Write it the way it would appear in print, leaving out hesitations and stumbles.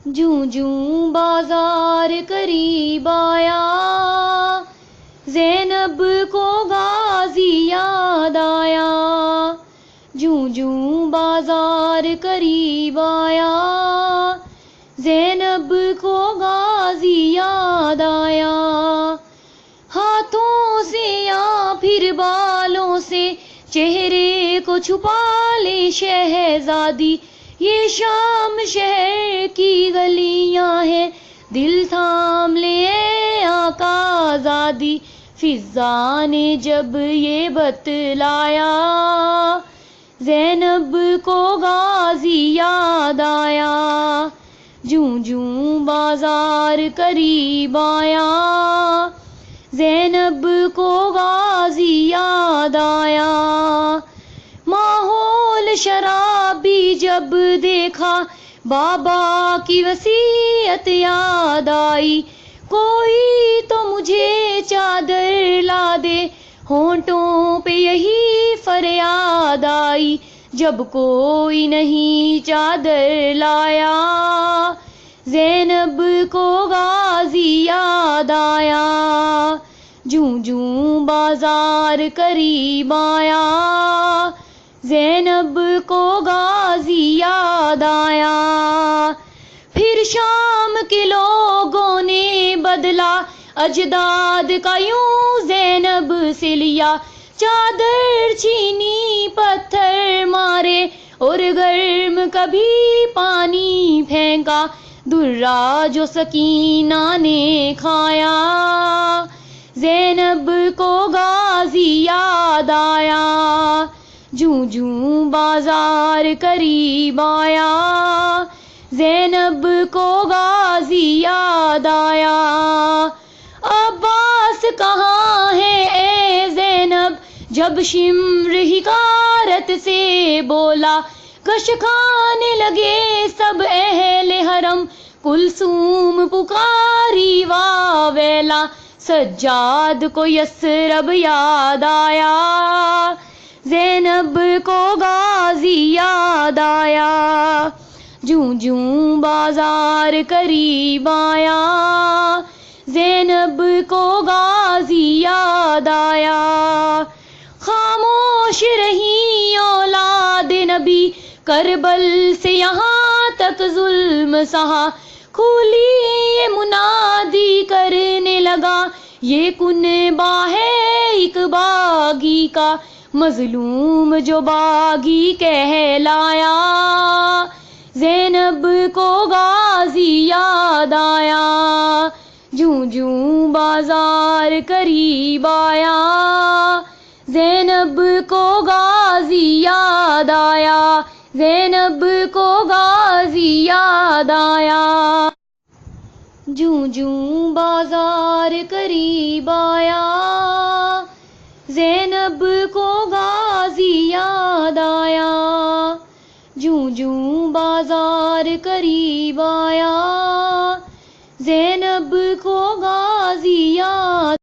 جوں جوں بازار قریب آیا، زینب کو غازی یاد آیا۔ جوں جوں بازار قریب آیا، زینب کو غازی یاد آیا۔ ہاتھوں سے یا پھر بالوں سے چہرے کو چھپا لے شہزادی، یہ شام شہر کی گلیاں ہیں، دل تھام لے آقا آزادی۔ فضا نے جب یہ بتلایا، زینب کو غازی یاد آیا۔ جوں جوں بازار قریب آیا، زینب کو غازی یاد آیا۔ ماحول شرابی جب دیکھا، بابا کی وصیت یاد آئی، کوئی تو مجھے چادر لا دے، ہونٹوں پہ یہی فریاد آئی۔ جب کوئی نہیں چادر لایا، زینب کو غازی یاد آیا۔ جوں جوں بازار قریب آیا، زینب کو غازی یاد آیا۔ پھر شام کے لوگوں نے بدلا اجداد کا یوں زینب سے لیا، چادر چھینی پتھر مارے اور گرم کبھی پانی پھینکا، درہ جو سکینہ نے کھایا، زینب کو غازی یاد آیا۔ جوں جوں بازار قریب آیا، زینب کو غازی یاد آیا۔ عباس کہاں ہے اے زینب، جب شمر حکارت سے بولا، کش کھانے لگے سب اہل حرم، کلثوم پکاری واویلا۔ سجاد کو یثرب یاد آیا، زینب کو غازی یاد آیا۔ جوں جوں بازار قریب آیا، زینب کو غازی یاد آیا۔ خاموش رہی اولاد نبی، کربل سے یہاں تک ظلم سہا، کھولی یہ منادی کرنے لگا، یہ کنبہ ہے ایک باغی کا، مظلوم جو باغی کہلایا، زینب کو غازی یاد آیا۔ جوں جوں بازار قریب آیا، زینب کو غازی یاد آیا، زینب کو غازی یاد آیا۔ جوں جوں بازار قریب آیا، زینب کو غازی یاد آیا۔ جوں جوں بازار قریب آیا،